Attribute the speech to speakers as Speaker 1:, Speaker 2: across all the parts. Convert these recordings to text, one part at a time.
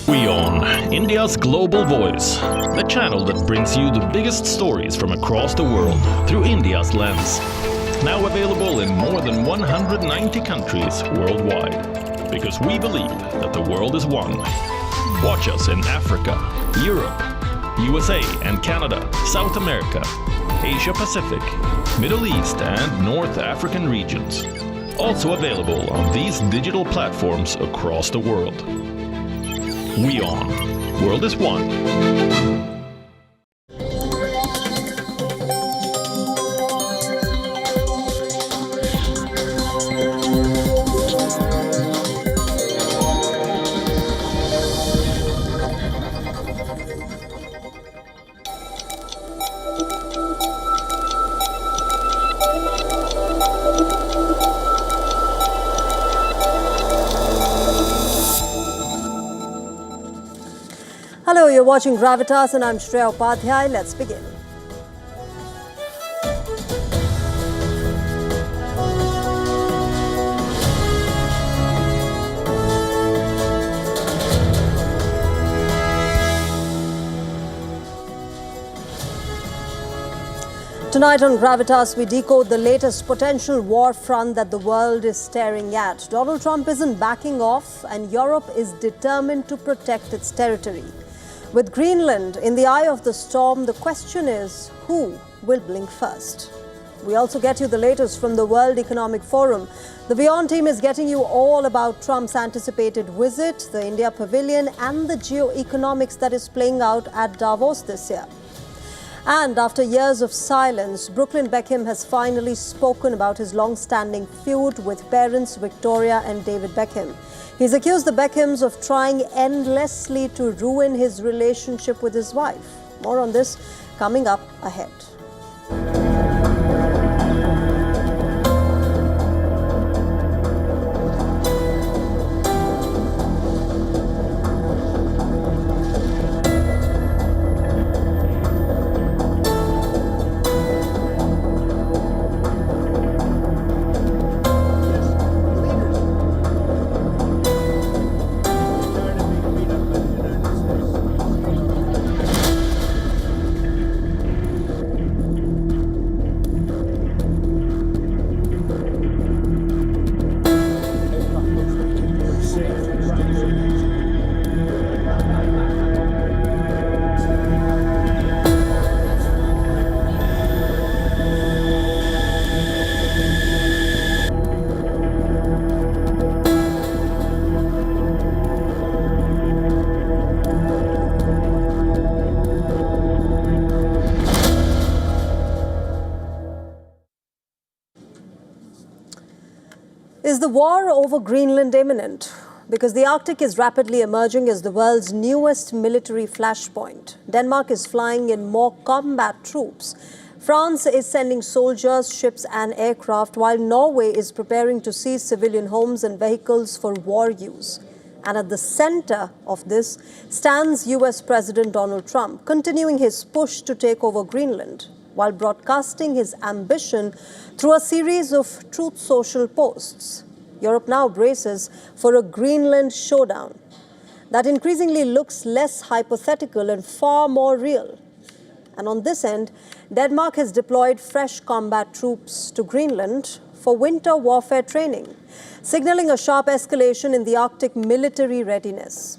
Speaker 1: WION, India's global voice, the channel that brings you the biggest stories from across the world through India's lens. Now available in more than 190 countries worldwide. Because we believe that the world is one. Watch us in Africa, Europe, USA and Canada, South America, Asia Pacific, Middle East and North African regions. Also available on these digital platforms across the world. WION. World is one.
Speaker 2: Hello, you're watching Gravitas and I'm Shreya Upadhyay. Let's begin. Tonight on Gravitas, we decode the latest potential war front that the world is staring at. Donald Trump isn't backing off and Europe is determined to protect its territory. With Greenland in the eye of the storm, the question is, who will blink first? We also get you the latest from the World Economic Forum. The WION team is getting you all about Trump's anticipated visit, the India Pavilion, and the geoeconomics that is playing out at Davos this year. And after years of silence, Beckham has finally spoken about his long-standing feud with parents Victoria and David Beckham. He's accused the Beckhams of trying endlessly to ruin his relationship with his wife. More on this coming up ahead. Is the war over Greenland imminent? Because the Arctic is rapidly emerging as the world's newest military flashpoint. Denmark is flying in more combat troops. France is sending soldiers, ships and aircraft, while Norway is preparing to seize civilian homes and vehicles for war use. And at the center of this stands US President Donald Trump, continuing his push to take over Greenland, while broadcasting his ambition through a series of Truth Social posts. Europe now braces for a Greenland showdown that increasingly looks less hypothetical and far more real. And on this end, Denmark has deployed fresh combat troops to Greenland for winter warfare training, signaling a sharp escalation in the Arctic military readiness.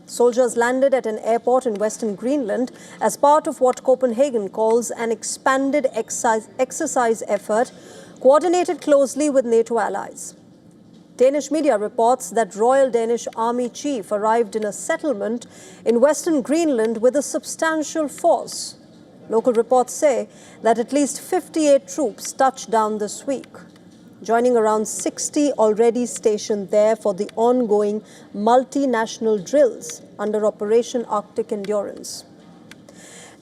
Speaker 2: Soldiers landed at an airport in western Greenland as part of what Copenhagen calls an expanded exercise effort coordinated closely with NATO allies. Danish media reports that Royal Danish Army Chief arrived in a settlement in western Greenland with a substantial force. Local reports say that at least 58 troops touched down this week, joining around 60 already stationed there for the ongoing multinational drills under Operation Arctic Endurance.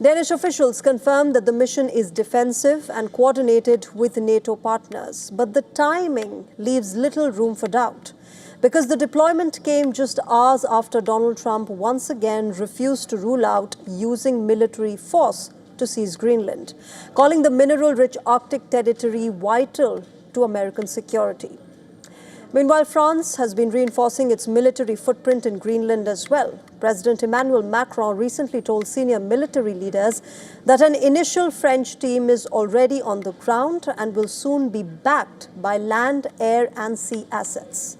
Speaker 2: Danish officials confirmed that the mission is defensive and coordinated with NATO partners, but the timing leaves little room for doubt, because the deployment came just hours after Donald Trump once again refused to rule out using military force to seize Greenland, calling the mineral-rich Arctic territory vital to American security. Meanwhile, France has been reinforcing its military footprint in Greenland as well. President Emmanuel Macron recently told senior military leaders that an initial French team is already on the ground and will soon be backed by land, air and sea assets.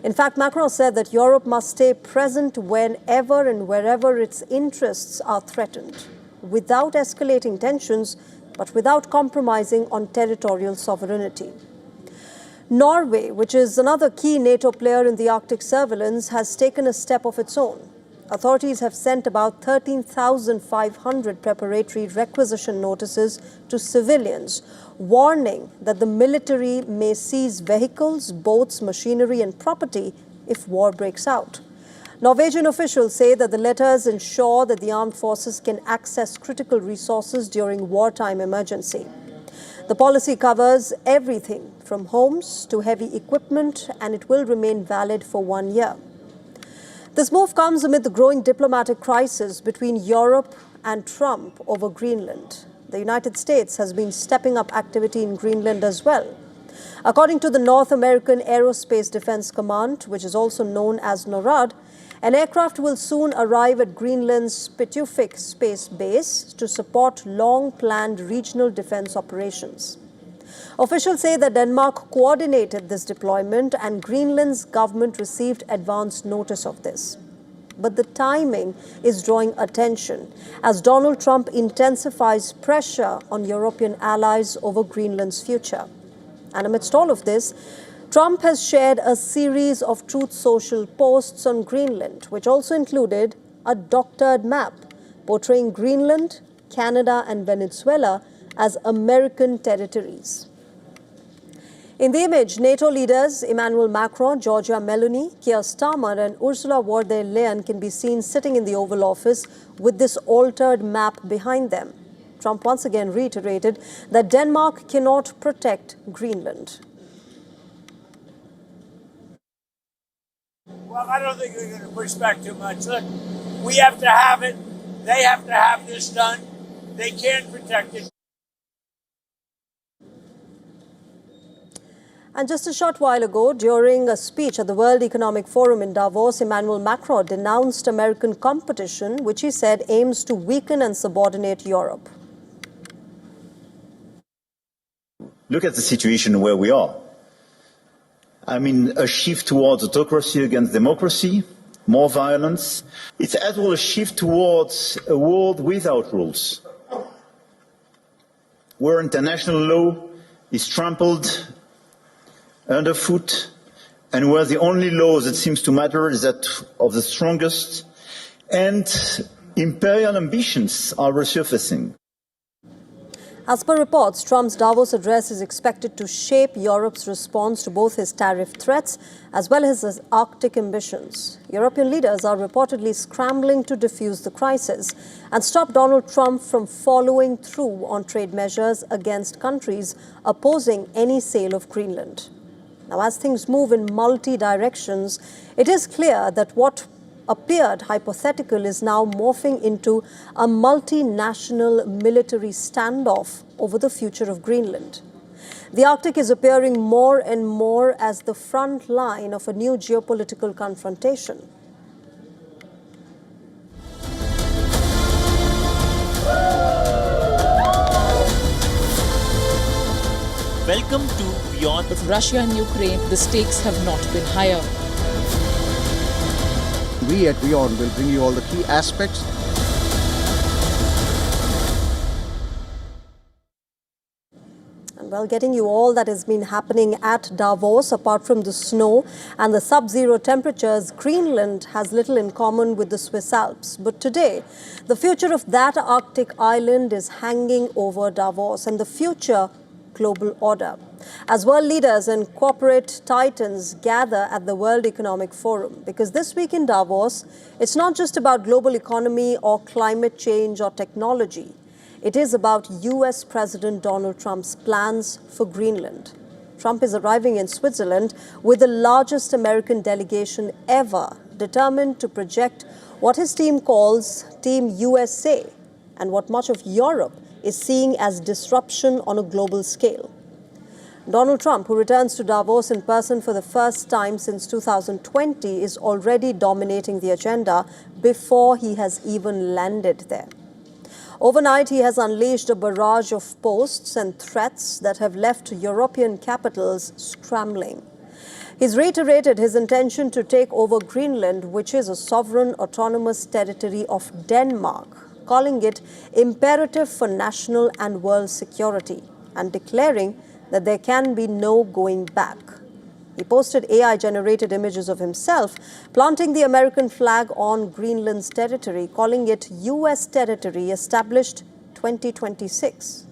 Speaker 2: In fact, Macron said that Europe must stay present whenever and wherever its interests are threatened, without escalating tensions, but without compromising on territorial sovereignty. Norway, which is another key NATO player in the Arctic surveillance, has taken a step of its own. Authorities have sent about 13,500 preparatory requisition notices to civilians, warning that the military may seize vehicles, boats, machinery and property if war breaks out. Norwegian officials say that the letters ensure that the armed forces can access critical resources during wartime emergency. The policy covers everything from homes to heavy equipment, and it will remain valid for 1 year. This move comes amid the growing diplomatic crisis between Europe and Trump over Greenland. The United States has been stepping up activity in Greenland as well. According to the North American Aerospace Defense Command, which is also known as NORAD, an aircraft will soon arrive at Greenland's Spitufik Space Base to support long-planned regional defense operations. Officials say that Denmark coordinated this deployment and Greenland's government received advance notice of this. But the timing is drawing attention as Donald Trump intensifies pressure on European allies over Greenland's future. And amidst all of this, Trump has shared a series of Truth Social posts on Greenland, which also included a doctored map portraying Greenland, Canada and Venezuela as American territories. In the image, NATO leaders Emmanuel Macron, Giorgia Meloni, Keir Starmer and Ursula von der Leyen can be seen sitting in the Oval Office with this altered map behind them. Trump once again reiterated that Denmark cannot protect Greenland.
Speaker 3: Well, I don't think they're going to push back too much. Look, we have to have it. They have to have this done. They can't protect it.
Speaker 2: And just a short while ago, during a speech at the World Economic Forum in Davos, Emmanuel Macron denounced American competition, which he said aims to weaken and subordinate Europe.
Speaker 4: Look at the situation where we are. I mean, a shift towards autocracy against democracy, more violence. It's as well a shift towards a world without rules, where international law is trampled underfoot, and where the only law that seems to matter is that of the strongest, and imperial ambitions are resurfacing.
Speaker 2: As per reports, Trump's Davos address is expected to shape Europe's response to both his tariff threats as well as his Arctic ambitions. European leaders are reportedly scrambling to defuse the crisis and stop Donald Trump from following through on trade measures against countries opposing any sale of Greenland. Now, as things move in multi-directions, it is clear that what appeared hypothetical is now morphing into a multinational military standoff over the future of Greenland. The Arctic is appearing more and more as the front line of a new geopolitical confrontation.
Speaker 5: Welcome to WION. With Russia and Ukraine, the stakes have not been higher.
Speaker 6: We at WION will bring you all the key aspects.
Speaker 2: And well, getting you all that has been happening at Davos, apart from the snow and the sub-zero temperatures, Greenland has little in common with the Swiss Alps. But today, the future of that Arctic island is hanging over Davos and the future global order. As world leaders and corporate titans gather at the World Economic Forum, because this week in Davos, it's not just about global economy or climate change or technology. It is about US President Donald Trump's plans for Greenland. Trump is arriving in Switzerland with the largest American delegation ever, determined to project what his team calls Team USA and what much of Europe is seeing as disruption on a global scale. Donald Trump, who returns to Davos in person for the first time since 2020, is already dominating the agenda before he has even landed there. Overnight, he has unleashed a barrage of posts and threats that have left European capitals scrambling. He's reiterated his intention to take over Greenland, which is a sovereign autonomous territory of Denmark, calling it imperative for national and world security, and declaring that there can be no going back. He posted AI-generated images of himself planting the American flag on Greenland's territory, calling it U.S. territory established 2026.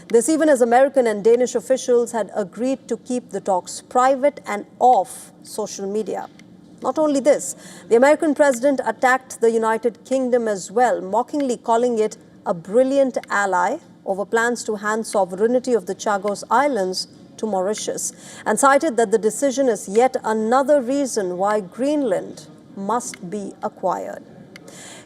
Speaker 2: This even as American and Danish officials had agreed to keep the talks private and off social media. Not only this, the American president attacked the United Kingdom as well, mockingly calling it a brilliant ally over plans to hand sovereignty of the Chagos Islands to Mauritius, and cited that the decision is yet another reason why Greenland must be acquired.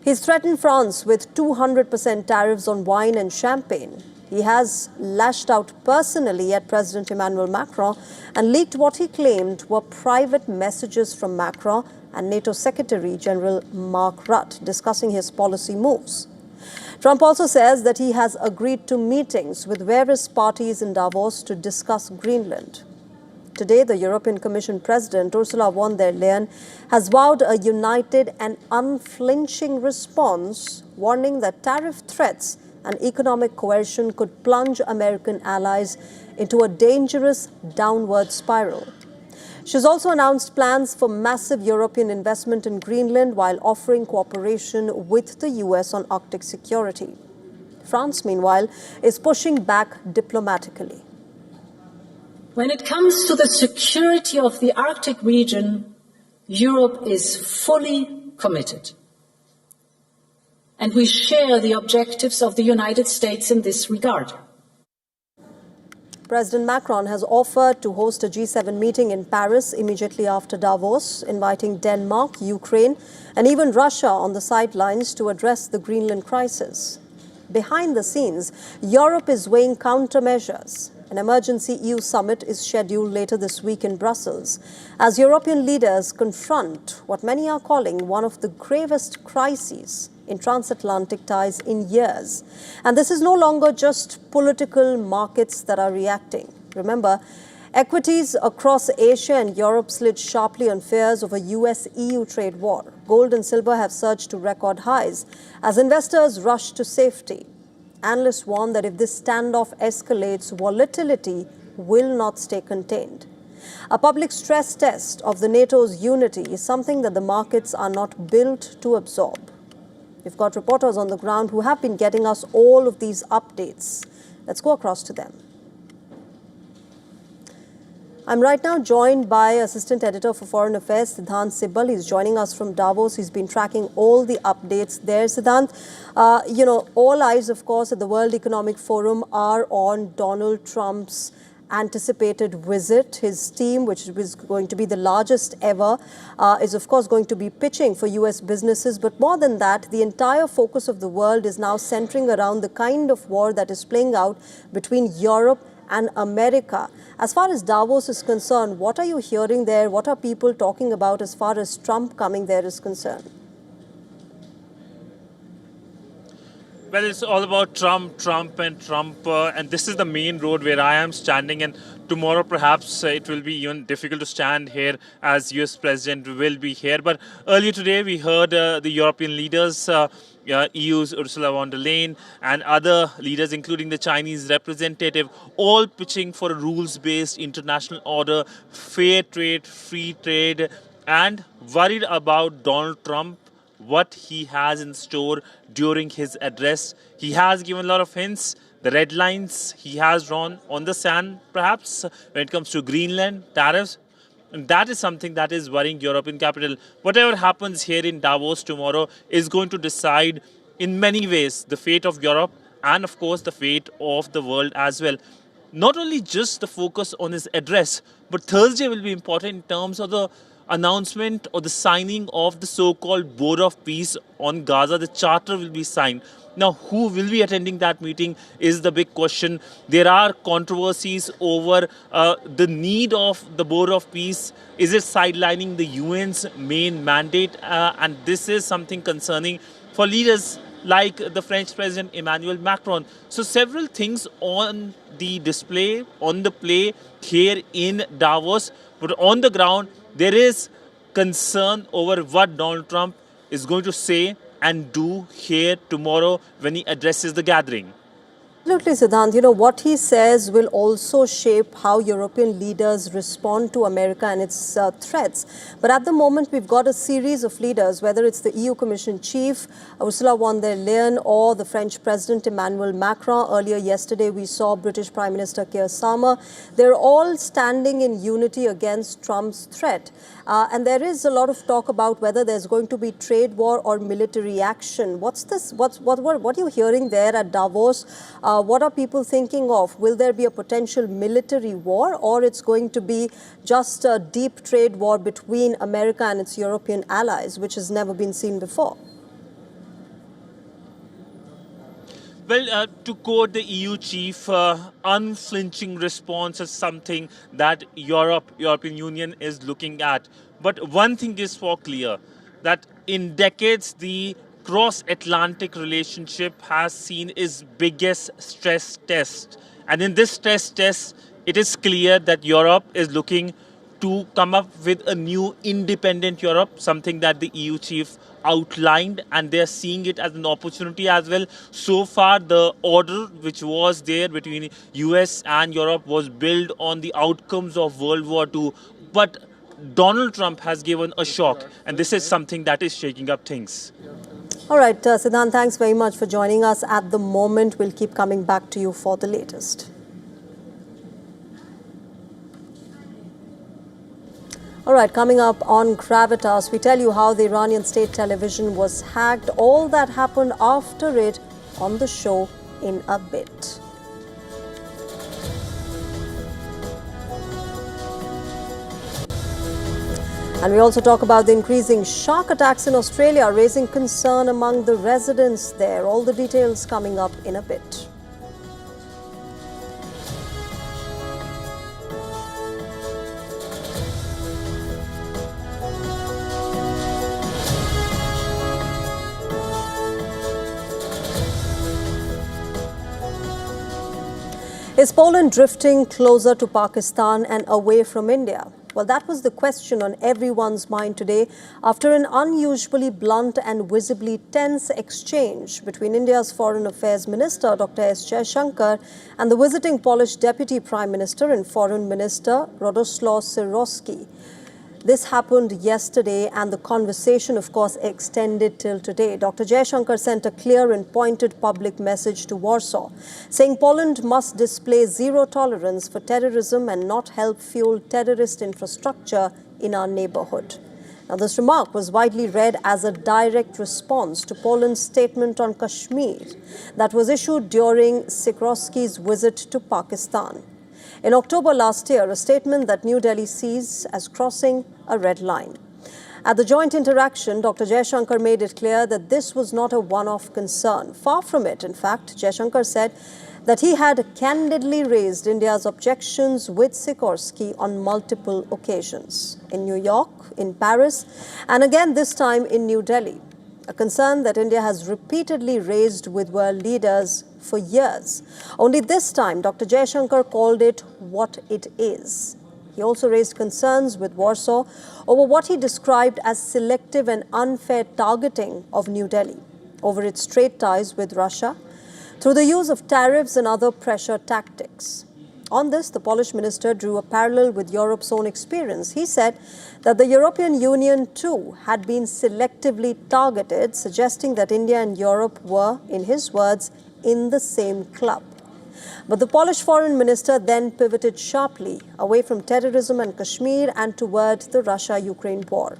Speaker 2: He's threatened France with 200% tariffs on wine and champagne. He has lashed out personally at President Emmanuel Macron and leaked what he claimed were private messages from Macron and NATO Secretary General Mark Rutte discussing his policy moves. Trump also says that he has agreed to meetings with various parties in Davos to discuss Greenland. Today, the European Commission President Ursula von der Leyen has vowed a united and unflinching response, warning that tariff threats and economic coercion could plunge American allies into a dangerous downward spiral. She's also announced plans for massive European investment in Greenland while offering cooperation with the US on Arctic security. France, meanwhile, is pushing back diplomatically.
Speaker 7: When it comes to the security of the Arctic region, Europe is fully committed. And we share the objectives of the United States in this regard.
Speaker 2: President Macron has offered to host a G7 meeting in Paris immediately after Davos, inviting Denmark, Ukraine, and even Russia on the sidelines to address the Greenland crisis. Behind the scenes, Europe is weighing countermeasures. An emergency EU summit is scheduled later this week in Brussels, as European leaders confront what many are calling one of the gravest crises in transatlantic ties in years. And this is no longer just political markets that are reacting. Remember, equities across Asia and Europe slid sharply on fears of a US-EU trade war. Gold and silver have surged to record highs as investors rush to safety. Analysts warn that if this standoff escalates, volatility will not stay contained. A public stress test of the NATO's unity is something that the markets are not built to absorb. We've got reporters on the ground who have been getting us all of these updates. Let's go across to them. I'm right now joined by Assistant Editor for Foreign Affairs, Siddhant Sibbal. He's joining us from Davos. He's been tracking all the updates there. Siddhant, all eyes, of course, at the World Economic Forum are on Donald Trump's anticipated visit. His team, which is going to be the largest ever, is of course going to be pitching for US businesses. But more than that, the entire focus of the world is now centering around the kind of war that is playing out between Europe and America. As far as Davos is concerned, what are you hearing there? What are people talking about as far as Trump coming there is concerned?
Speaker 8: Well, it's all about Trump, and this is the main road where I am standing. And tomorrow, perhaps it will be even difficult to stand here as US President will be here. But earlier today, we heard the European leaders, EU's Ursula von der Leyen, and other leaders, including the Chinese representative, all pitching for a rules-based international order, fair trade, free trade, and worried about Donald Trump, what he has in store during his address. He has given a lot of hints, the red lines he has drawn on the sand, perhaps, when it comes to Greenland, tariffs. And that is something that is worrying European capital. Whatever happens here in Davos tomorrow is going to decide in many ways the fate of Europe and, of course, the fate of the world as well. Not only just the focus on his address, but Thursday will be important in terms of the announcement or the signing of the so-called Board of Peace on Gaza. The charter will be signed. Now, who will be attending that meeting is the big question. There are controversies over the need of the Board of Peace. Is it sidelining the UN's main mandate? And this is something concerning for leaders like the French President Emmanuel Macron. So several things on the display, on the play here in Davos. But on the ground, there is concern over what Donald Trump is going to say and do here tomorrow when he addresses the gathering.
Speaker 2: Absolutely, Siddhant. What he says will also shape how European leaders respond to America and its threats. But at the moment, we've got a series of leaders, whether it's the EU Commission Chief, Ursula von der Leyen, or the French President Emmanuel Macron. Earlier yesterday, we saw British Prime Minister Keir Starmer. They're all standing in unity against Trump's threat. And there is a lot of talk about whether there's going to be trade war or military action. What are you hearing there at Davos? What are people thinking of? Will there be a potential military war, or it's going to be just a deep trade war between America and its European allies, which has never been seen before?
Speaker 8: Well, to quote the EU chief, unflinching response is something that European Union is looking at. But one thing is for clear, that in decades, the cross-Atlantic relationship has seen its biggest stress test. And in this stress test, it is clear that Europe is looking to come up with a new independent Europe, something that the EU chief outlined, and they're seeing it as an opportunity as well. So far, the order which was there between US and Europe was built on the outcomes of World War II. But Donald Trump has given a shock, and this is something that is shaking up things.
Speaker 2: All right, Siddhant, thanks very much for joining us at the moment. We'll keep coming back to you for the latest. All right, coming up on Gravitas, we tell you how the Iranian state television was hacked. All that happened after it on the show in a bit. And we also talk about the increasing shark attacks in Australia, raising concern among the residents there. All the details coming up in a bit. Is Poland drifting closer to Pakistan and away from India? Well, that was the question on everyone's mind today after an unusually blunt and visibly tense exchange between India's Foreign Affairs Minister, Dr. S. Jaishankar, and the visiting Polish Deputy Prime Minister and Foreign Minister, Radoslaw Sikorski. This happened yesterday, and the conversation, of course, extended till today. Dr. Jaishankar sent a clear and pointed public message to Warsaw, saying Poland must display zero tolerance for terrorism and not help fuel terrorist infrastructure in our neighborhood. Now, this remark was widely read as a direct response to Poland's statement on Kashmir that was issued during Sikorski's visit to Pakistan. In October last year, a statement that New Delhi sees as crossing a red line. At the joint interaction, Dr. Jaishankar made it clear that this was not a one-off concern. Far from it, in fact, Jaishankar said that he had candidly raised India's objections with Sikorski on multiple occasions, in New York, in Paris, and again this time in New Delhi. A concern that India has repeatedly raised with world leaders for years. Only this time, Dr. Jaishankar called it what it is. He also raised concerns with Warsaw over what he described as selective and unfair targeting of New Delhi over its trade ties with Russia through the use of tariffs and other pressure tactics. On this, the Polish minister drew a parallel with Europe's own experience. He said that the European Union, too, had been selectively targeted, suggesting that India and Europe were, in his words, in the same club. But the Polish foreign minister then pivoted sharply away from terrorism and Kashmir and toward the Russia-Ukraine war.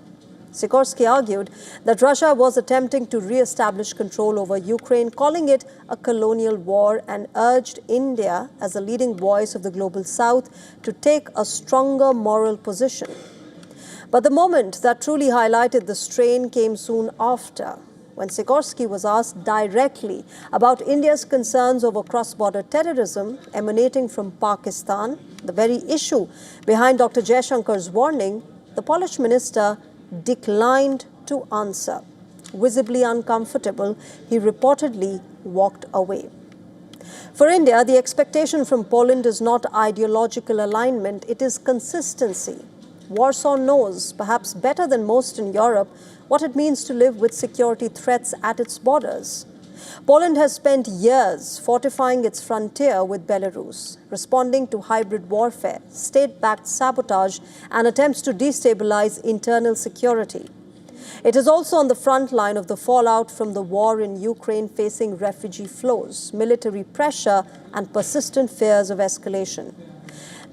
Speaker 2: Sikorski argued that Russia was attempting to re-establish control over Ukraine, calling it a colonial war, and urged India, as a leading voice of the global south, to take a stronger moral position. But the moment that truly highlighted the strain came soon after, when Sikorsky was asked directly about India's concerns over cross-border terrorism emanating from Pakistan, the very issue behind Dr. Jaishankar's warning, the Polish minister declined to answer. Visibly uncomfortable, he reportedly walked away. For India, the expectation from Poland is not ideological alignment, it is consistency. Warsaw knows, perhaps better than most in Europe, what it means to live with security threats at its borders. Poland has spent years fortifying its frontier with Belarus, responding to hybrid warfare, state-backed sabotage, and attempts to destabilize internal security. It is also on the front line of the fallout from the war in Ukraine, facing refugee flows, military pressure, and persistent fears of escalation.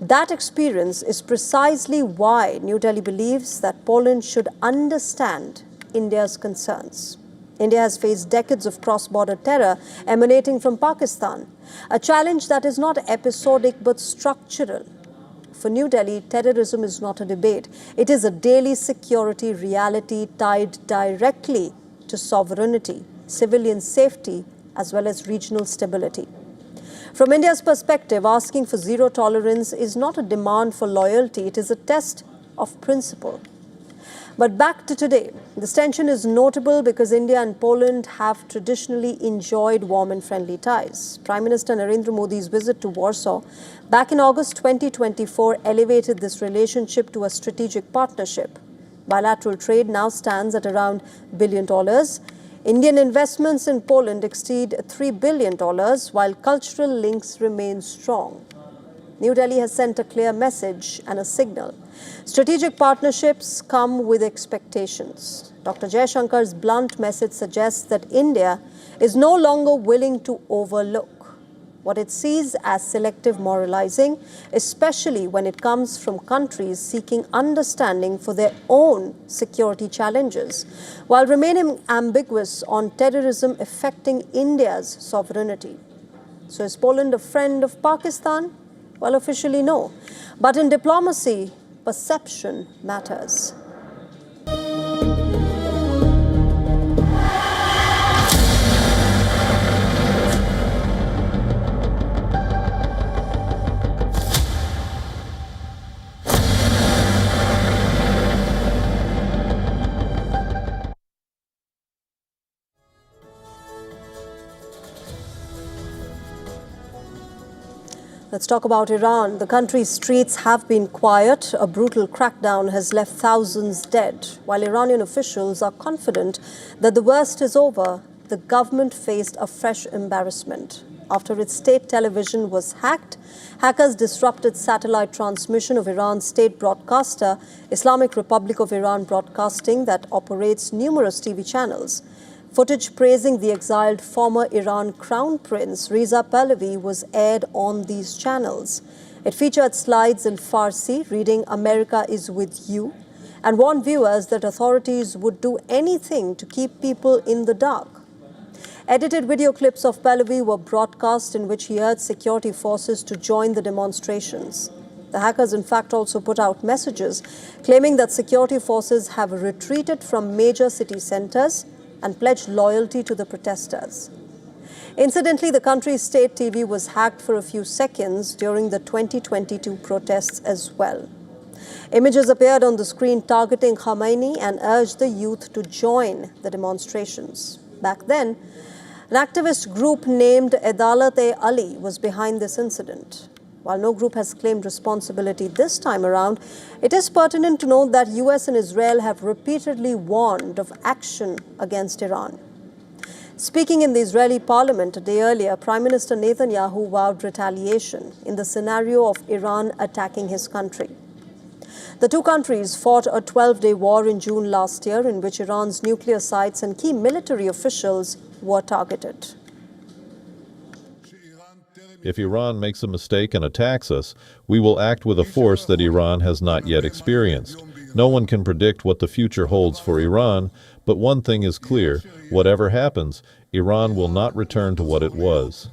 Speaker 2: That experience is precisely why New Delhi believes that Poland should understand India's concerns. India has faced decades of cross-border terror emanating from Pakistan, a challenge that is not episodic but structural. For New Delhi, terrorism is not a debate. It is a daily security reality tied directly to sovereignty, civilian safety, as well as regional stability. From India's perspective, asking for zero tolerance is not a demand for loyalty, it is a test of principle. But back to today, this tension is notable because India and Poland have traditionally enjoyed warm and friendly ties. Prime Minister Narendra Modi's visit to Warsaw back in August 2024 elevated this relationship to a strategic partnership. Bilateral trade now stands at around $1 billion. Indian investments in Poland exceed $3 billion, while cultural links remain strong. New Delhi has sent a clear message and a signal. Strategic partnerships come with expectations. Dr. Jaishankar's blunt message suggests that India is no longer willing to overlook what it sees as selective moralizing, especially when it comes from countries seeking understanding for their own security challenges, while remaining ambiguous on terrorism affecting India's sovereignty. So is Poland a friend of Pakistan? Well, officially no. But in diplomacy, perception matters. Let's talk about Iran. The country's streets have been quiet. A brutal crackdown has left thousands dead. While Iranian officials are confident that the worst is over, the government faced a fresh embarrassment. After its state television was hacked, hackers disrupted satellite transmission of Iran's state broadcaster, Islamic Republic of Iran Broadcasting, that operates numerous TV channels. Footage praising the exiled former Iran Crown Prince Reza Pahlavi was aired on these channels. It featured slides in Farsi reading "America is with you" and warned viewers that authorities would do anything to keep people in the dark. Edited video clips of Pahlavi were broadcast in which he urged security forces to join the demonstrations. The hackers, in fact, also put out messages claiming that security forces have retreated from major city centers and pledged loyalty to the protesters. Incidentally, the country's state TV was hacked for a few seconds during the 2022 protests as well. Images appeared on the screen targeting Khamenei and urged the youth to join the demonstrations. Back then, an activist group named Adalat-e-Ali was behind this incident. While no group has claimed responsibility this time around, it is pertinent to note that US and Israel have repeatedly warned of action against Iran. Speaking in the Israeli parliament a day earlier, Prime Minister Netanyahu vowed retaliation in the scenario of Iran attacking his country. The two countries fought a 12-day war in June last year in which Iran's nuclear sites and key military officials were targeted.
Speaker 9: If Iran makes a mistake and attacks us, we will act with a force that Iran has not yet experienced. No one can predict what the future holds for Iran, but one thing is clear: whatever happens, Iran will not return to what it was.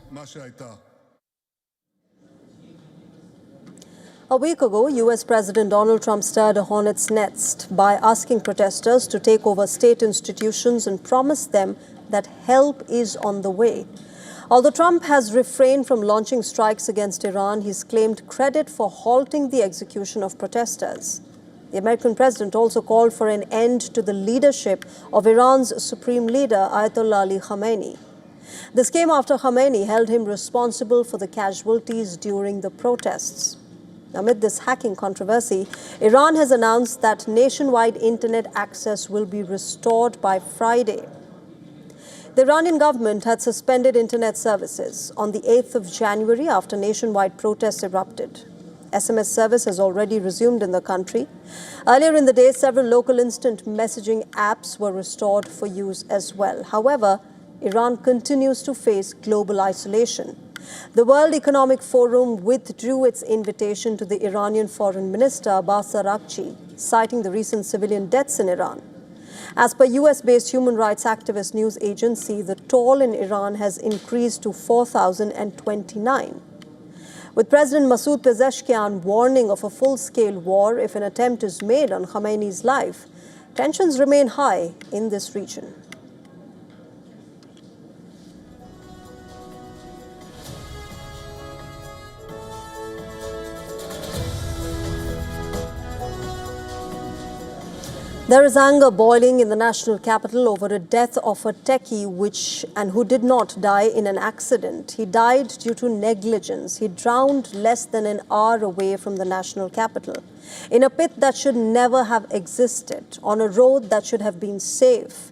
Speaker 2: A week ago, US President Donald Trump stirred a hornet's nest by asking protesters to take over state institutions and promise them that help is on the way. Although Trump has refrained from launching strikes against Iran, he's claimed credit for halting the execution of protesters. The American president also called for an end to the leadership of Iran's supreme leader, Ayatollah Ali Khamenei. This came after Khamenei held him responsible for the casualties during the protests. Amid this hacking controversy, Iran has announced that nationwide internet access will be restored by Friday. The Iranian government had suspended internet services on the 8th of January after nationwide protests erupted. SMS service has already resumed in the country. Earlier in the day, several local instant messaging apps were restored for use as well. However, Iran continues to face global isolation. The World Economic Forum withdrew its invitation to the Iranian Foreign Minister Abbas Araghchi, citing the recent civilian deaths in Iran. As per US-based human rights activist news agency, the toll in Iran has increased to 4,029. With President Masoud Pezeshkian warning of a full-scale war if an attempt is made on Khamenei's life, tensions remain high in this region. There is anger boiling in the national capital over the death of a techie who did not die in an accident. He died due to negligence. He drowned less than an hour away from the national capital, in a pit that should never have existed, on a road that should have been safe.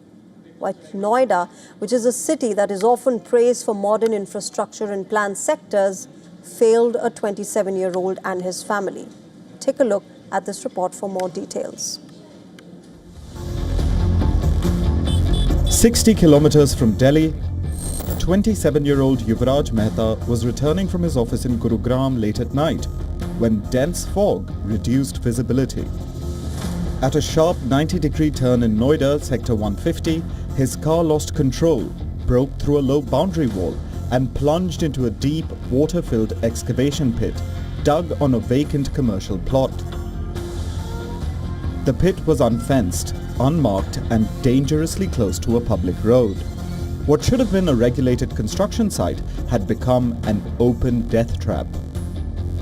Speaker 2: While Noida, which is a city that is often praised for modern infrastructure and planned sectors, failed a 27-year-old and his family. Take a look at this report for more details.
Speaker 10: 60 kilometers from Delhi, 27-year-old Yuvraj Mehta was returning from his office in Gurugram late at night when dense fog reduced visibility. At a sharp 90-degree turn in Noida, Sector 150, his car lost control, broke through a low boundary wall and plunged into a deep, water-filled excavation pit dug on a vacant commercial plot. The pit was unfenced, unmarked and dangerously close to a public road. What should have been a regulated construction site had become an open death trap.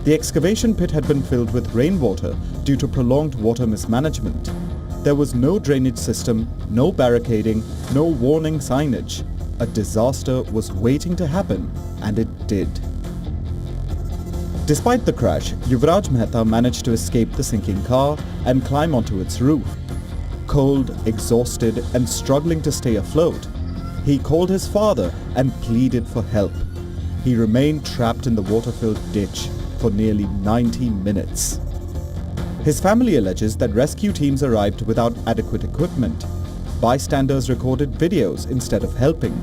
Speaker 10: The excavation pit had been filled with rainwater due to prolonged water mismanagement. There was no drainage system, no barricading, no warning signage. A disaster was waiting to happen, and it did. Despite the crash, Yuvraj Mehta managed to escape the sinking car and climb onto its roof. Cold, exhausted and struggling to stay afloat, he called his father and pleaded for help. He remained trapped in the water-filled ditch for nearly 90 minutes. His family alleges that rescue teams arrived without adequate equipment. Bystanders recorded videos instead of helping.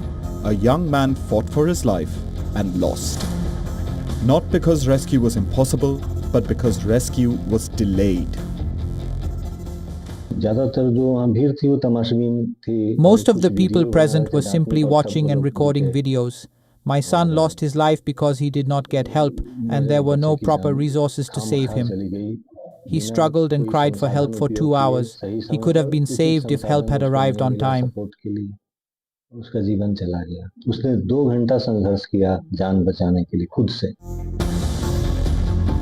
Speaker 10: A young man fought for his life and lost. Not because rescue was impossible, but because rescue was delayed.
Speaker 11: Most of the people present were simply watching and recording videos. My son lost his life because he did not get help, and there were no proper resources to save him. He struggled and cried for help for 2 hours. He could have been saved if help had arrived on time.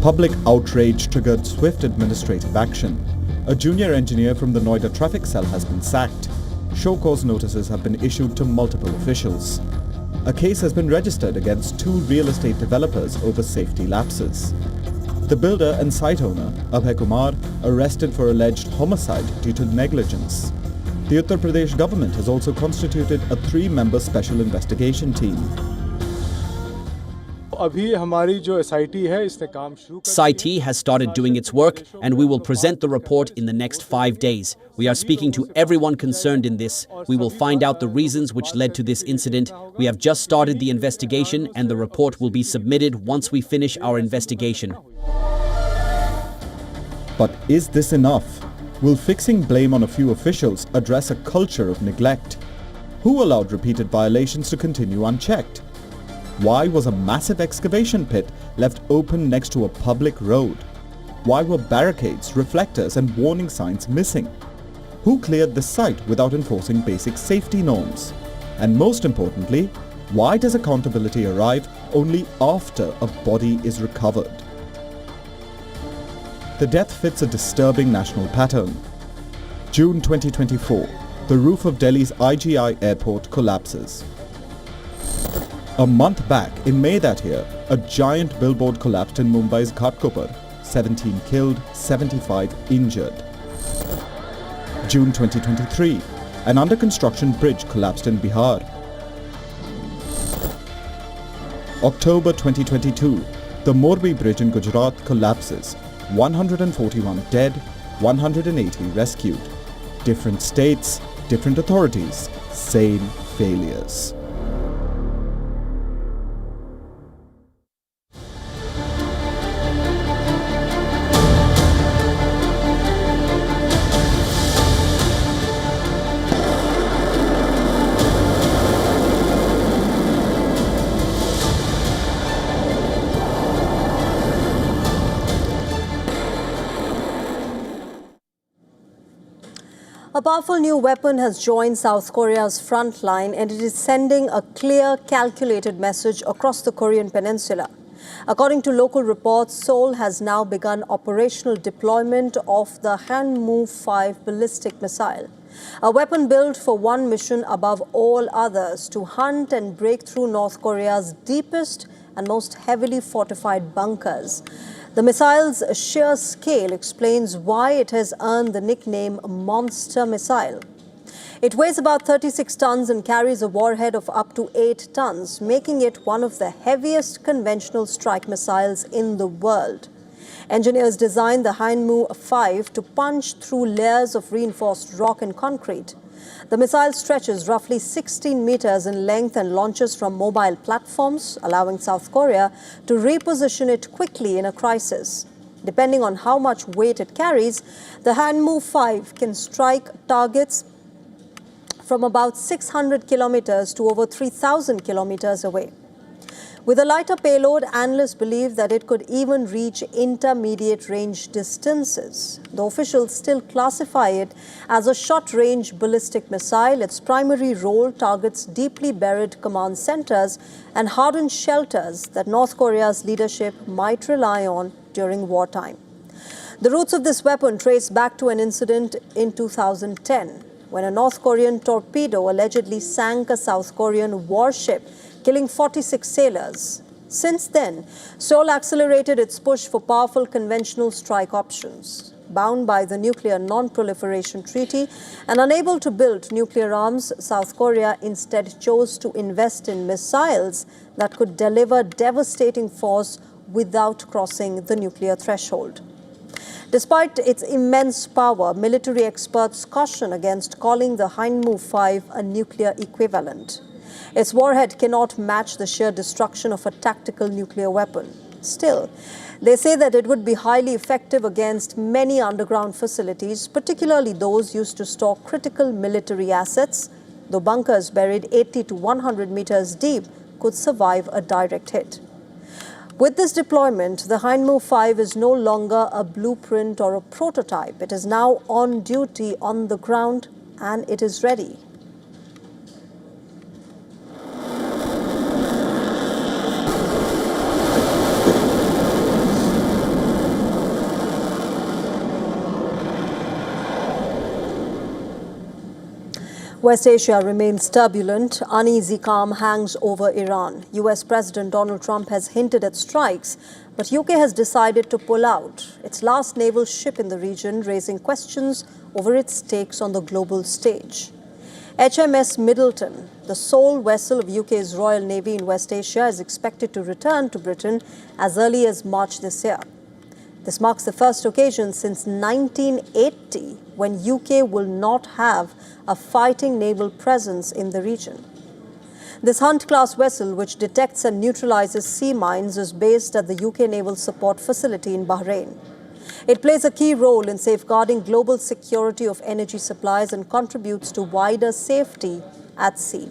Speaker 10: Public outrage triggered swift administrative action. A junior engineer from the Noida traffic cell has been sacked. Show-cause notices have been issued to multiple officials. A case has been registered against 2 real estate developers over safety lapses. The builder and site owner, Abhay Kumar, arrested for alleged homicide due to negligence. The Uttar Pradesh government has also constituted a 3-member special investigation team.
Speaker 12: SIT has started doing its work and we will present the report in the next 5 days. We are speaking to everyone concerned in this. We will find out the reasons which led to this incident. We have just started the investigation and the report will be submitted once we finish our investigation.
Speaker 10: But is this enough? Will fixing blame on a few officials address a culture of neglect? Who allowed repeated violations to continue unchecked? Why was a massive excavation pit left open next to a public road? Why were barricades, reflectors and warning signs missing? Who cleared the site without enforcing basic safety norms? And most importantly, why does accountability arrive only after a body is recovered? The death fits a disturbing national pattern. June 2024, the roof of Delhi's IGI airport collapses. A month back, in May that year, a giant billboard collapsed in Mumbai's Ghatkopar. 17 killed, 75 injured. June 2023, an under-construction bridge collapsed in Bihar. October 2022, the Morbi Bridge in Gujarat collapses. 141 dead, 180 rescued. Different states, different authorities, same failures.
Speaker 2: A powerful new weapon has joined South Korea's front line, and it is sending a clear, calculated message across the Korean peninsula. According to local reports, Seoul has now begun operational deployment of the Hanmu-5 ballistic missile, a weapon built for one mission above all others: to hunt and break through North Korea's deepest and most heavily fortified bunkers. The missile's sheer scale explains why it has earned the nickname Monster Missile. It weighs about 36 tons and carries a warhead of up to 8 tons, making it one of the heaviest conventional strike missiles in the world. Engineers designed the Hanmu-5 to punch through layers of reinforced rock and concrete. The missile stretches roughly 16 meters in length and launches from mobile platforms, allowing South Korea to reposition it quickly in a crisis. Depending on how much weight it carries, the Hanmu-5 can strike targets from about 600 kilometers to over 3,000 kilometers away. With a lighter payload, analysts believe that it could even reach intermediate range distances. Though officials still classify it as a short-range ballistic missile, its primary role targets deeply buried command centers and hardened shelters that North Korea's leadership might rely on during wartime. The roots of this weapon trace back to an incident in 2010, when a North Korean torpedo allegedly sank a South Korean warship, killing 46 sailors. Since then, Seoul accelerated its push for powerful conventional strike options. Bound by the Nuclear Non-Proliferation Treaty and unable to build nuclear arms, South Korea instead chose to invest in missiles that could deliver devastating force without crossing the nuclear threshold. Despite its immense power, military experts caution against calling the Hanmu-5 a nuclear equivalent. Its warhead cannot match the sheer destruction of a tactical nuclear weapon. Still, they say that it would be highly effective against many underground facilities, particularly those used to store critical military assets, though bunkers buried 80 to 100 meters deep could survive a direct hit. With this deployment, the Hanmu-5 is no longer a blueprint or a prototype. It is now on duty on the ground, and it is ready. West Asia remains turbulent. Uneasy calm hangs over Iran. US President Donald Trump has hinted at strikes, but UK has decided to pull out, its last naval ship in the region, raising questions over its stakes on the global stage. HMS Middleton, the sole vessel of UK's Royal Navy in West Asia, is expected to return to Britain as early as March this year. This marks the first occasion since 1980 when UK will not have a fighting naval presence in the region. This Hunt-class vessel, which detects and neutralizes sea mines, is based at the UK Naval Support Facility in Bahrain. It plays a key role in safeguarding global security of energy supplies and contributes to wider safety at sea.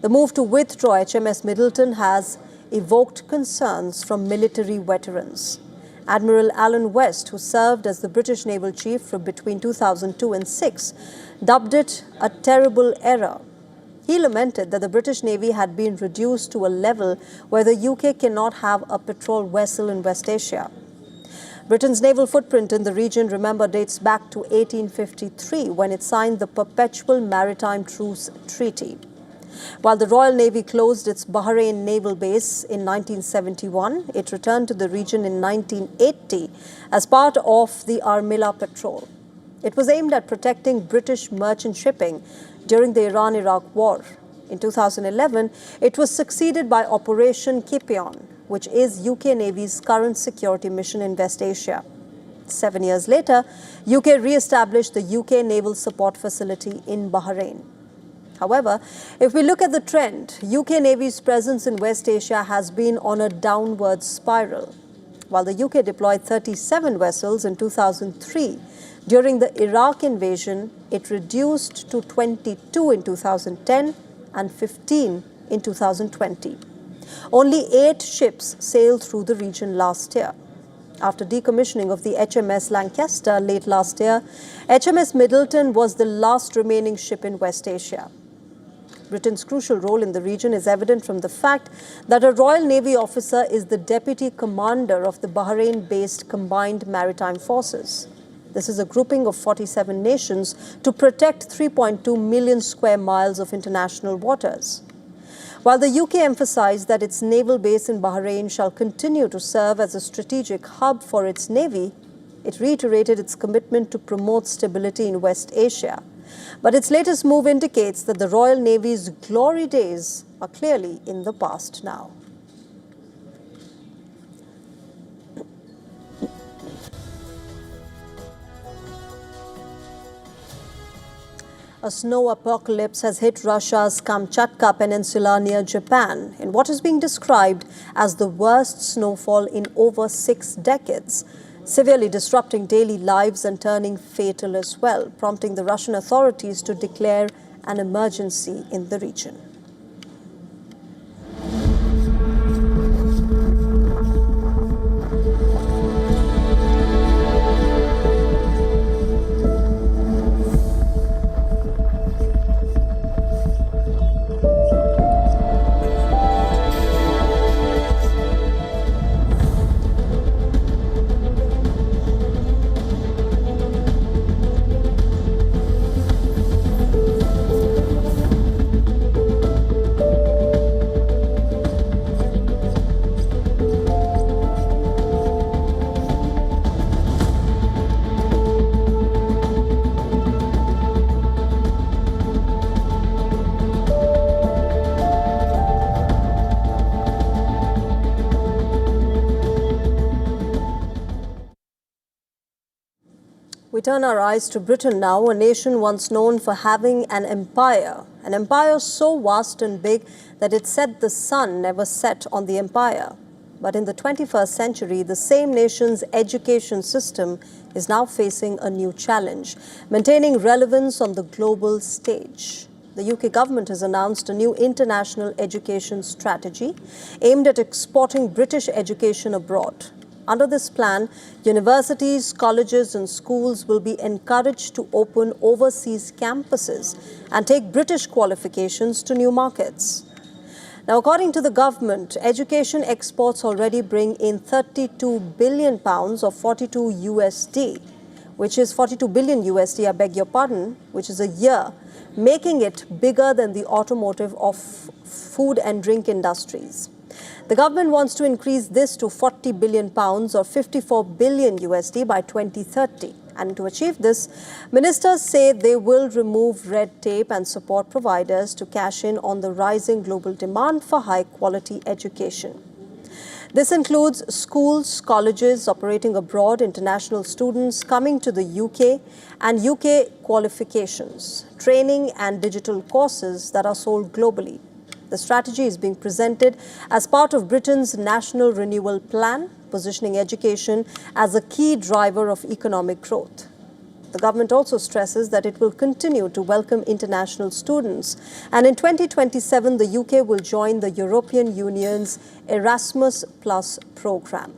Speaker 2: The move to withdraw HMS Middleton has evoked concerns from military veterans. Admiral Alan West, who served as the British naval chief from between 2002 and 6, dubbed it a terrible error. He lamented that the British Navy had been reduced to a level where the UK cannot have a patrol vessel in West Asia. Britain's naval footprint in the region, remember, dates back to 1853 when it signed the Perpetual Maritime Truce Treaty. While the Royal Navy closed its Bahrain naval base in 1971, it returned to the region in 1980 as part of the Armilla Patrol. It was aimed at protecting British merchant shipping during the Iran-Iraq War. In 2011, it was succeeded by Operation Kipion, which is UK Navy's current security mission in West Asia. 7 years later, UK re-established the UK Naval Support Facility in Bahrain. However, if we look at the trend, UK Navy's presence in West Asia has been on a downward spiral. While the UK deployed 37 vessels in 2003, during the Iraq invasion, it reduced to 22 in 2010 and 15 in 2020. Only 8 ships sailed through the region last year. After decommissioning of the HMS Lancaster late last year, HMS Middleton was the last remaining ship in West Asia. Britain's crucial role in the region is evident from the fact that a Royal Navy officer is the deputy commander of the Bahrain-based Combined Maritime Forces. This is a grouping of 47 nations to protect 3.2 million square miles of international waters. While the UK emphasized that its naval base in Bahrain shall continue to serve as a strategic hub for its navy, it reiterated its commitment to promote stability in West Asia. But its latest move indicates that the Royal Navy's glory days are clearly in the past now. A snow apocalypse has hit Russia's Kamchatka Peninsula near Japan in what is being described as the worst snowfall in over 6 decades, severely disrupting daily lives and turning fatal as well, prompting the Russian authorities to declare an emergency in the region. We turn our eyes to Britain now, a nation once known for having an empire so vast and big that it said the sun never set on the empire. But in the 21st century, the same nation's education system is now facing a new challenge, maintaining relevance on the global stage. The UK government has announced a new international education strategy aimed at exporting British education abroad. Under this plan, universities, colleges and schools will be encouraged to open overseas campuses and take British qualifications to new markets. Now, according to the government, education exports already bring in £32 billion or 42 USD, which is 42 billion USD, I beg your pardon, which is a year, making it bigger than the automotive or food and drink industries. The government wants to increase this to £40 billion or 54 billion USD by 2030. And to achieve this, ministers say they will remove red tape and support providers to cash in on the rising global demand for high-quality education. This includes schools, colleges operating abroad, international students coming to the UK, and UK qualifications, training and digital courses that are sold globally. The strategy is being presented as part of Britain's National Renewal Plan, positioning education as a key driver of economic growth. The government also stresses that it will continue to welcome international students, and in 2027, the UK will join the European Union's Erasmus Plus program.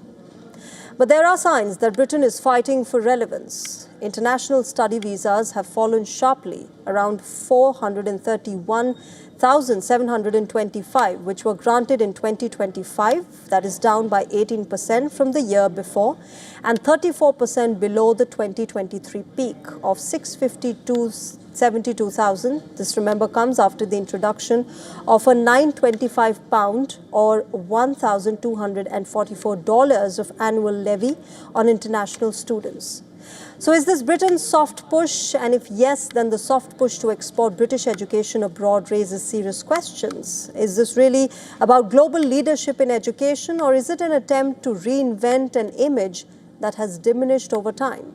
Speaker 2: But there are signs that Britain is fighting for relevance. International study visas have fallen sharply, around 431,725, which were granted in 2025. That is down by 18% from the year before and 34% below the 2023 peak of 652,072. This, remember, comes after the introduction of a £925 or $1,244 of annual levy on international students. So is this Britain's soft push? And if yes, then the soft push to export British education abroad raises serious questions. Is this really about global leadership in education, or is it an attempt to reinvent an image that has diminished over time?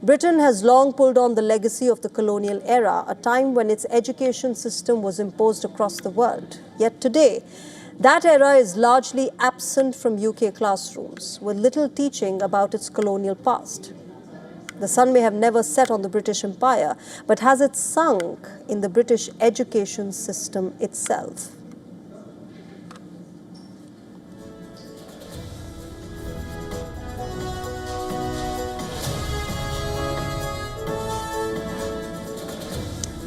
Speaker 2: Britain has long pulled on the legacy of the colonial era, a time when its education system was imposed across the world. Yet today, that era is largely absent from UK classrooms, with little teaching about its colonial past. The sun may have never set on the British Empire, but has it sunk in the British education system itself?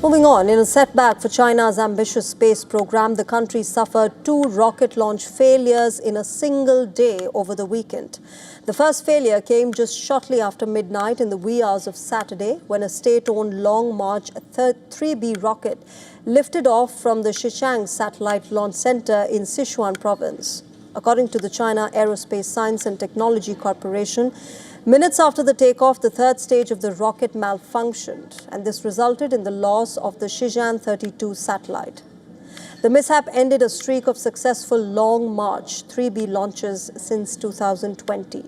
Speaker 2: Moving on, in a setback for China's ambitious space program, the country suffered 2 rocket launch failures in a single day over the weekend. The first failure came just shortly after midnight in the wee hours of Saturday, when a state-owned Long March 3B rocket lifted off from the Xichang Satellite Launch Center in Sichuan province. According to the China Aerospace Science and Technology Corporation, minutes after the takeoff, the third stage of the rocket malfunctioned, and this resulted in the loss of the Shenzhen 32 satellite. The mishap ended a streak of successful Long March 3B launches since 2020.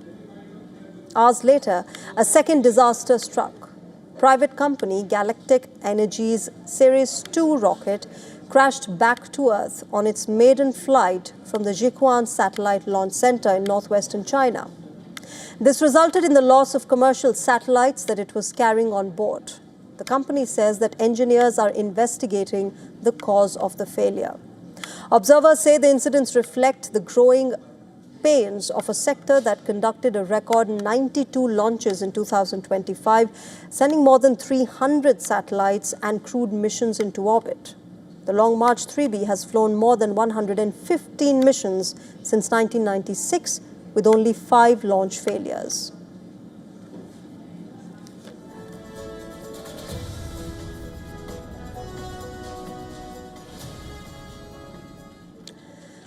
Speaker 2: Hours later, a second disaster struck. Private company Galactic Energy's Series 2 rocket crashed back to Earth on its maiden flight from the Jiuquan Satellite Launch Center in northwestern China. This resulted in the loss of commercial satellites that it was carrying on board. The company says that engineers are investigating the cause of the failure. Observers say the incidents reflect the growing pains of a sector that conducted a record 92 launches in 2025, sending more than 300 satellites and crewed missions into orbit. The Long March 3B has flown more than 115 missions since 1996, with only 5 launch failures.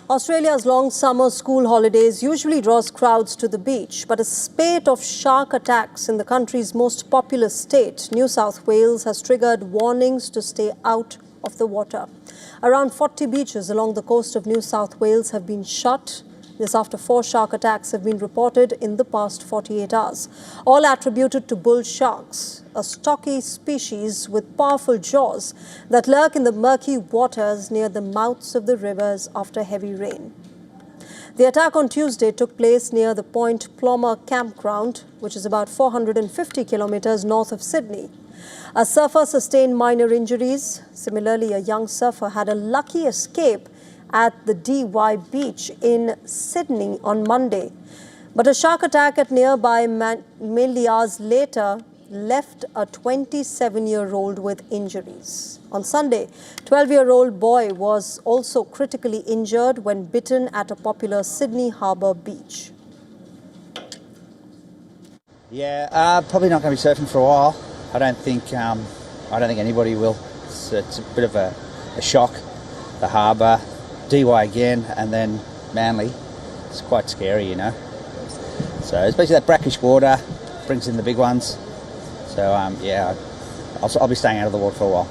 Speaker 2: Australia's long summer school holidays usually draws crowds to the beach, but a spate of shark attacks in the country's most populous state, New South Wales, has triggered warnings to stay out of the water. Around 40 beaches along the coast of New South Wales have been shut. This after 4 shark attacks have been reported in the past 48 hours, all attributed to bull sharks, a stocky species with powerful jaws that lurk in the murky waters near the mouths of the rivers after heavy rain. The attack on Tuesday took place near the Point Plomer campground, which is about 450 kilometers north of Sydney. A surfer sustained minor injuries. Similarly, a young surfer had a lucky escape at the DY beach in Sydney on Monday. But a shark attack at nearby Melias later left a 27-year-old with injuries. On Sunday, 12-year-old boy was also critically injured when bitten at a popular Sydney Harbour beach.
Speaker 13: Yeah, probably not going to be surfing for a while. I don't think anybody will. It's a bit of a shock. The harbour, DY again, and then Manly. It's quite scary, you know. So especially that brackish water brings in the big ones. So yeah, I'll be staying out of the water for a while.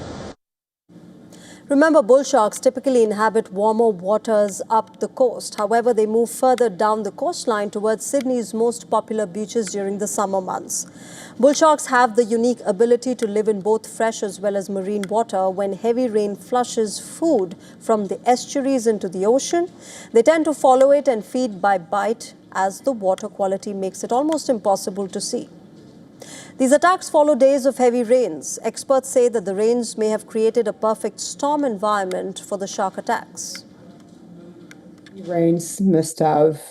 Speaker 2: Remember, bull sharks typically inhabit warmer waters up the coast. However, they move further down the coastline towards Sydney's most popular beaches during the summer months. Bull sharks have the unique ability to live in both fresh as well as marine water. When heavy rain flushes food from the estuaries into the ocean, they tend to follow it and feed by bite, as the water quality makes it almost impossible to see. These attacks follow days of heavy rains. Experts say that the rains may have created a perfect storm environment for the shark attacks.
Speaker 14: Rains must have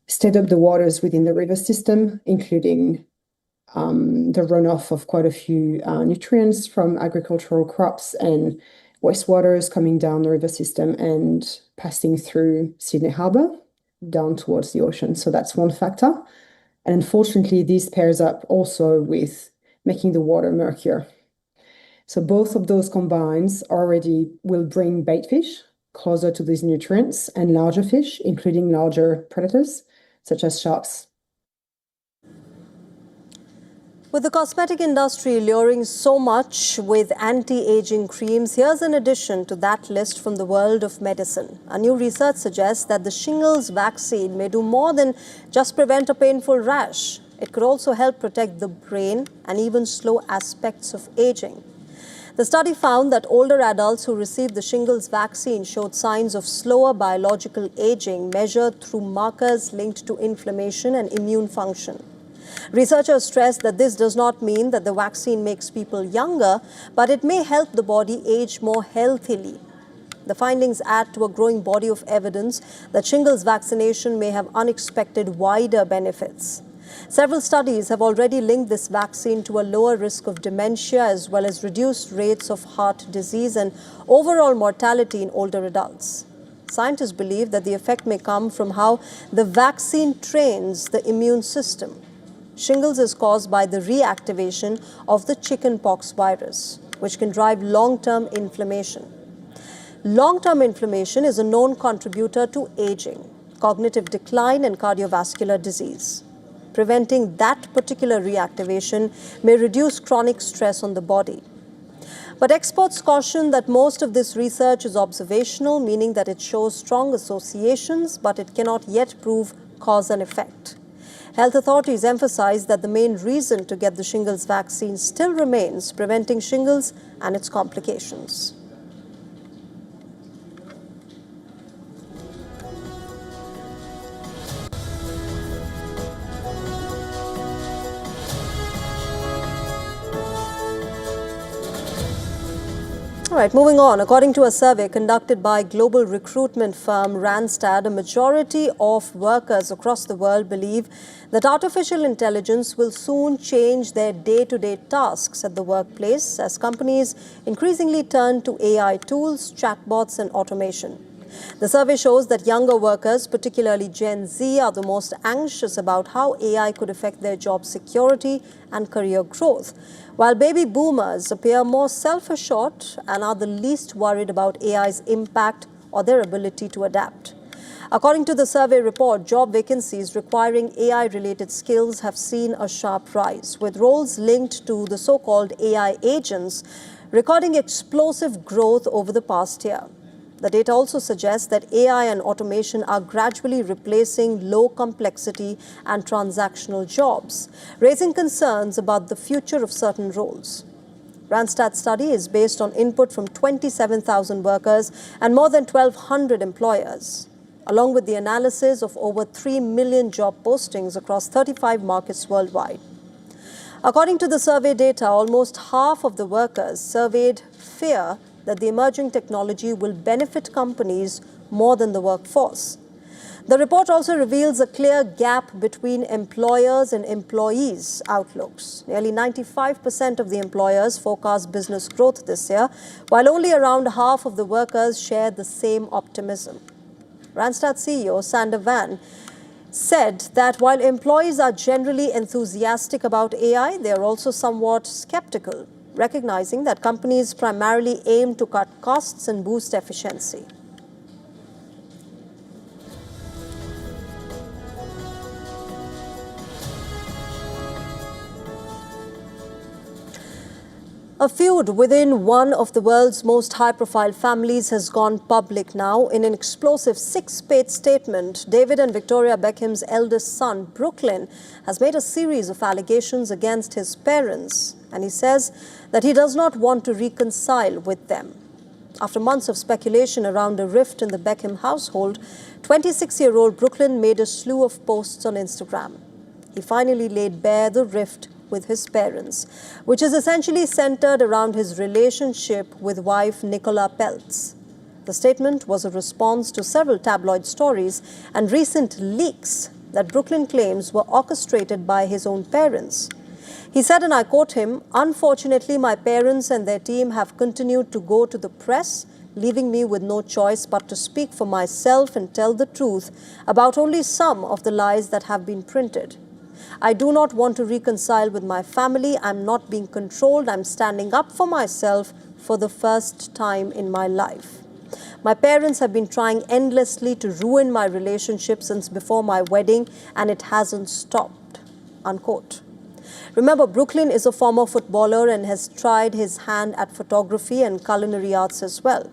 Speaker 14: stirred up the waters within the river system, including the runoff of quite a few nutrients from agricultural crops and wastewaters coming down the river system and passing through Sydney Harbour down towards the ocean. So that's one factor. And unfortunately, this pairs up also with making the water murkier. So both of those combines already will bring bait fish closer to these nutrients and larger fish, including larger predators, such as sharks.
Speaker 2: With the cosmetic industry luring so much with anti-aging creams, here's an addition to that list from the world of medicine. A new research suggests that the shingles vaccine may do more than just prevent a painful rash. It could also help protect the brain and even slow aspects of aging. The study found that older adults who received the shingles vaccine showed signs of slower biological aging measured through markers linked to inflammation and immune function. Researchers stress that this does not mean that the vaccine makes people younger, but it may help the body age more healthily. The findings add to a growing body of evidence that shingles vaccination may have unexpected wider benefits. Several studies have already linked this vaccine to a lower risk of dementia as well as reduced rates of heart disease and overall mortality in older adults. Scientists believe that the effect may come from how the vaccine trains the immune system. Shingles is caused by the reactivation of the chickenpox virus, which can drive long-term inflammation. Long-term inflammation is a known contributor to aging, cognitive decline, and cardiovascular disease. Preventing that particular reactivation may reduce chronic stress on the body. But experts caution that most of this research is observational, meaning that it shows strong associations, but it cannot yet prove cause and effect. Health authorities emphasize that the main reason to get the shingles vaccine still remains preventing shingles and its complications. All right, moving on. According to a survey conducted by global recruitment firm Randstad, a majority of workers across the world believe that artificial intelligence will soon change their day-to-day tasks at the workplace as companies increasingly turn to AI tools, chatbots, and automation. The survey shows that younger workers, particularly Gen Z, are the most anxious about how AI could affect their job security and career growth, while baby boomers appear more self-assured and are the least worried about AI's impact or their ability to adapt. According to the survey report, job vacancies requiring AI-related skills have seen a sharp rise, with roles linked to the so-called AI agents recording explosive growth over the past year. The data also suggests that AI and automation are gradually replacing low-complexity and transactional jobs, raising concerns about the future of certain roles. Randstad's study is based on input from 27,000 workers and more than 1,200 employers, along with the analysis of over 3 million job postings across 35 markets worldwide. According to the survey data, almost half of the workers surveyed fear that the emerging technology will benefit companies more than the workforce. The report also reveals a clear gap between employers and employees' outlooks. Nearly 95% of the employers forecast business growth this year, while only around half of the workers share the same optimism. Randstad CEO Sander Van said that while employees are generally enthusiastic about AI, they are also somewhat skeptical, recognizing that companies primarily aim to cut costs and boost efficiency. A feud within one of the world's most high-profile families has gone public now. In an explosive 6-page statement, David and Victoria Beckham's eldest son, Brooklyn, has made a series of allegations against his parents, and he says that he does not want to reconcile with them. After months of speculation around a rift in the Beckham household, 26-year-old Brooklyn made a slew of posts on Instagram. He finally laid bare the rift with his parents, which is essentially centered around his relationship with wife Nicola Peltz. The statement was a response to several tabloid stories and recent leaks that Brooklyn claims were orchestrated by his own parents. He said, and I quote him, "Unfortunately, my parents and their team have continued to go to the press, leaving me with no choice but to speak for myself and tell the truth about only some of the lies that have been printed. I do not want to reconcile with my family. I'm not being controlled. I'm standing up for myself for the first time in my life. My parents have been trying endlessly to ruin my relationship since before my wedding, and it hasn't stopped." Unquote. Remember, Brooklyn is a former footballer and has tried his hand at photography and culinary arts as well.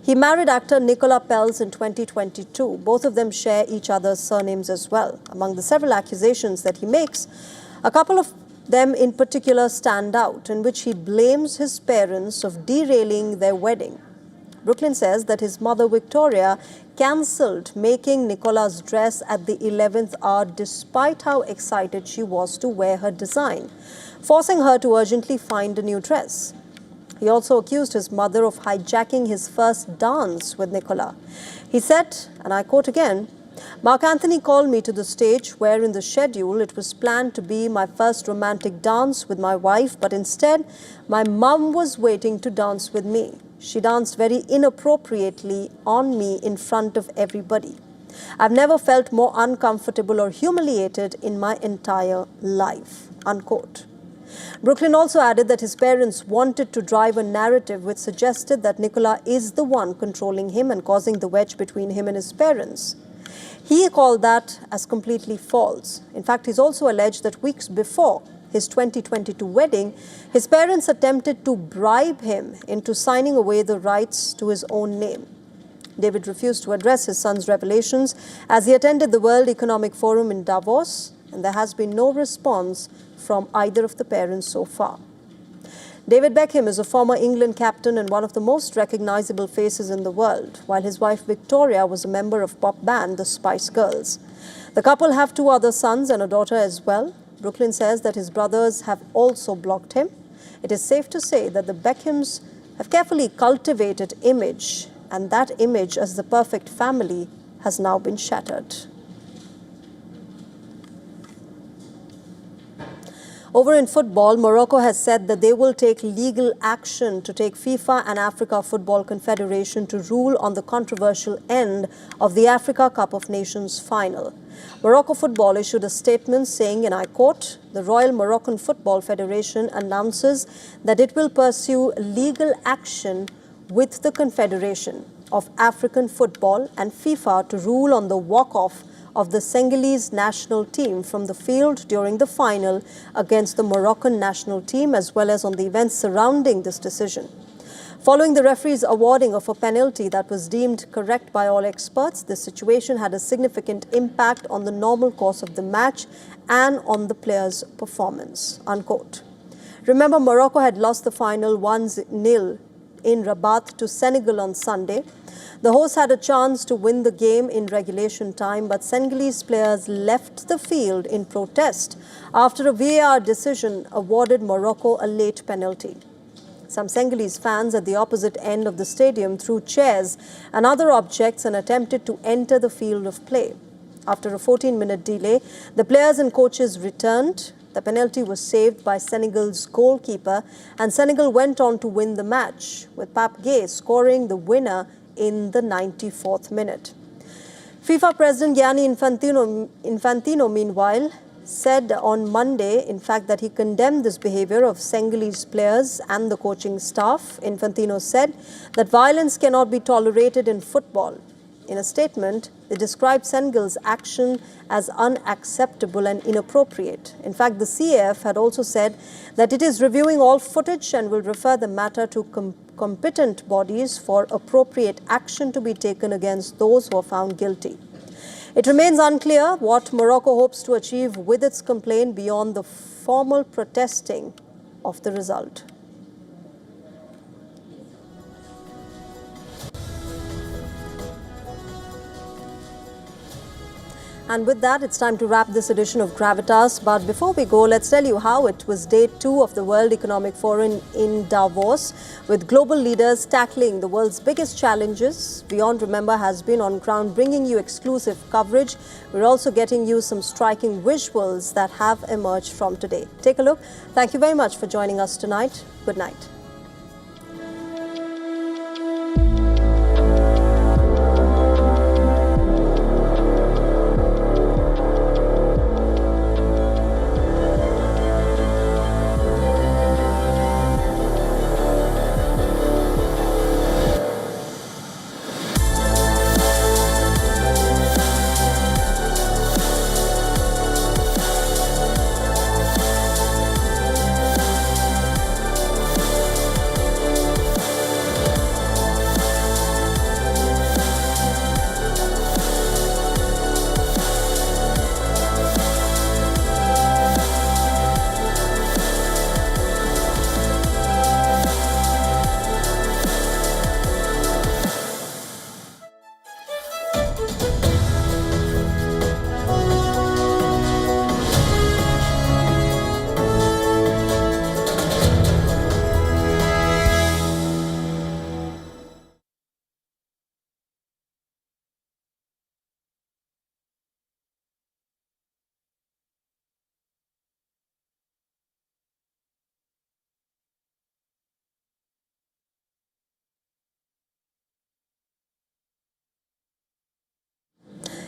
Speaker 2: He married actor Nicola Peltz in 2022. Both of them share each other's surnames as well. Among the several accusations that he makes, a couple of them in particular stand out, in which he blames his parents of derailing their wedding. Brooklyn says that his mother, Victoria, cancelled making Nicola's dress at the 11th hour despite how excited she was to wear her design, forcing her to urgently find a new dress. He also accused his mother of hijacking his first dance with Nicola. He said, and I quote again, "Mark Anthony called me to the stage where in the schedule it was planned to be my first romantic dance with my wife, but instead my mum was waiting to dance with me. She danced very inappropriately on me in front of everybody. I've never felt more uncomfortable or humiliated in my entire life." Unquote. Brooklyn also added that his parents wanted to drive a narrative which suggested that Nicola is the one controlling him and causing the wedge between him and his parents. He called that as completely false. In fact, he's also alleged that weeks before his 2022 wedding, his parents attempted to bribe him into signing away the rights to his own name. David refused to address his son's revelations as he attended the World Economic Forum in Davos, and there has been no response from either of the parents so far. David Beckham is a former England captain and one of the most recognizable faces in the world, while his wife Victoria was a member of pop band the Spice Girls. The couple have 2 other sons and a daughter as well. Brooklyn says that his brothers have also blocked him. It is safe to say that the Beckhams have carefully cultivated image, and that image as the perfect family has now been shattered. Over in football, Morocco has said that they will take legal action to take FIFA and Africa Football Confederation to rule on the controversial end of the Africa Cup of Nations final. Morocco Football issued a statement saying, and I quote, "The Royal Moroccan Football Federation announces that it will pursue legal action with the Confederation of African Football and FIFA to rule on the walk-off of the Senegalese national team from the field during the final against the Moroccan national team, as well as on the events surrounding this decision." Following the referee's awarding of a penalty that was deemed correct by all experts, the situation had a significant impact on the normal course of the match and on the players' performance. Unquote. Remember, Morocco had lost the final 1-0 in Rabat to Senegal on Sunday. The hosts had a chance to win the game in regulation time, but Senegalese players left the field in protest after a VAR decision awarded Morocco a late penalty. Some Senegalese fans at the opposite end of the stadium threw chairs and other objects and attempted to enter the field of play. After a 14-minute delay, the players and coaches returned. The penalty was saved by Senegal's goalkeeper, and Senegal went on to win the match, with Pape Gueye scoring the winner in the 94th minute. FIFA President Gianni Infantino, meanwhile, said on Monday, in fact, that he condemned this behavior of Senegalese players and the coaching staff. Infantino said that violence cannot be tolerated in football. In a statement, they described Senegal's action as unacceptable and inappropriate. In fact, the CAF had also said that it is reviewing all footage and will refer the matter to competent bodies for appropriate action to be taken against those who are found guilty. It remains unclear what Morocco hopes to achieve with its complaint beyond the formal protesting of the result. And with that, it's time to wrap this edition of Gravitas. But before we go, let's tell you how it was day 2 of the World Economic Forum in Davos, with global leaders tackling the world's biggest challenges. WION, remember, has been on ground bringing you exclusive coverage. We're also getting you some striking visuals that have emerged from today. Take a look. Thank you very much for joining us tonight. Good night.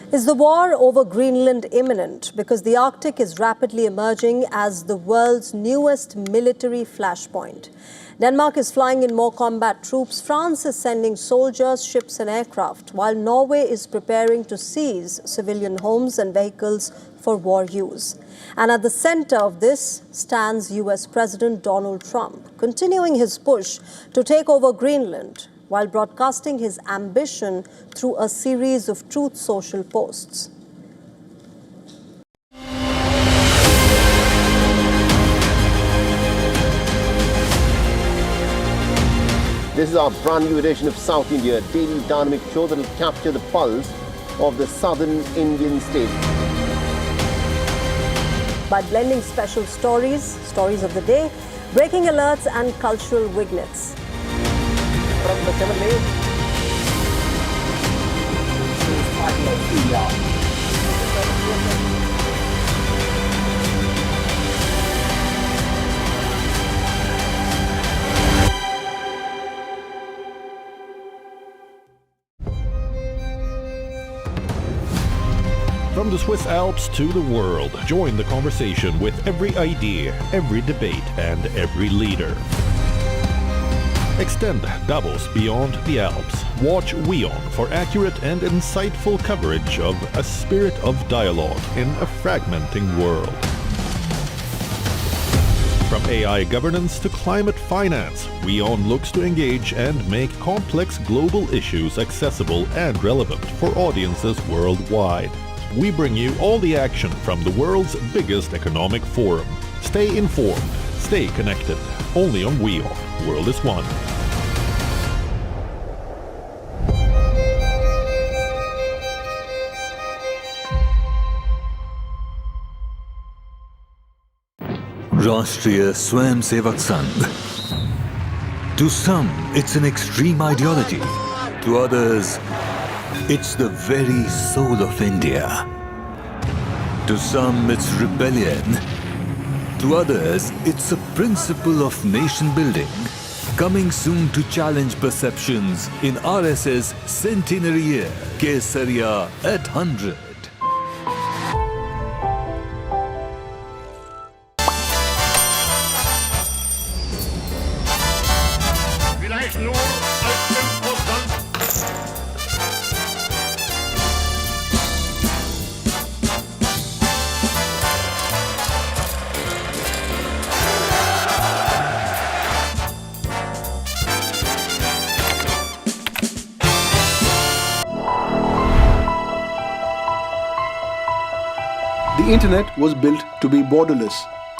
Speaker 2: Is the war over Greenland imminent? Because the Arctic is rapidly emerging as the world's newest military flashpoint. Denmark is flying in more combat troops. France is sending soldiers, ships and aircraft, while Norway is preparing to seize civilian homes and vehicles for war use. And at the center of this stands US President Donald Trump, continuing his push to take over Greenland, while broadcasting his ambition through a series of Truth Social posts.
Speaker 15: This is our brand new edition of South India, a daily dynamic show that will capture the pulse of the southern Indian state.
Speaker 2: By blending special stories, stories of the day, breaking alerts and cultural vignettes.
Speaker 15: From the 7 days.
Speaker 1: From the Swiss Alps to the world, join the conversation with every idea, every debate, and every leader. Extend Davos beyond the Alps. Watch WION for accurate and insightful coverage of a spirit of dialogue in a fragmenting world. From AI governance to climate finance, WION looks to engage and make complex global issues accessible and relevant for audiences worldwide. We bring you all the action from the world's biggest economic forum. Stay informed, stay connected. Only on WION. World is one.
Speaker 16: Rashtriya Swayamsevak Sangh. To some, it's an extreme ideology. To others, it's the very soul of India. To some, it's rebellion. To others, it's a principle of nation building. Coming soon to challenge perceptions in RSS centenary year, Kesariya at 100.
Speaker 17: The internet was built to be borderless,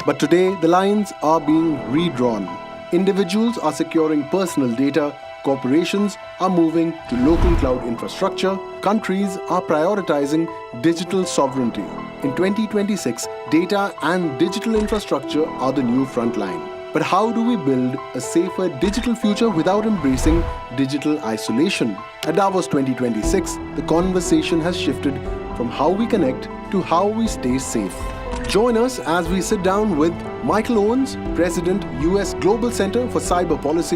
Speaker 17: but today the lines are being redrawn. Individuals are securing personal data, corporations are moving to local cloud infrastructure. Countries are prioritizing digital sovereignty. In 2026, data and digital infrastructure are the new frontline. But how do we build a safer digital future without embracing digital isolation? At Davos 2026, the conversation has shifted from how we connect to how we stay safe. Join us as we sit down with Michael Owens, President, US Global Center for Cyber Policy,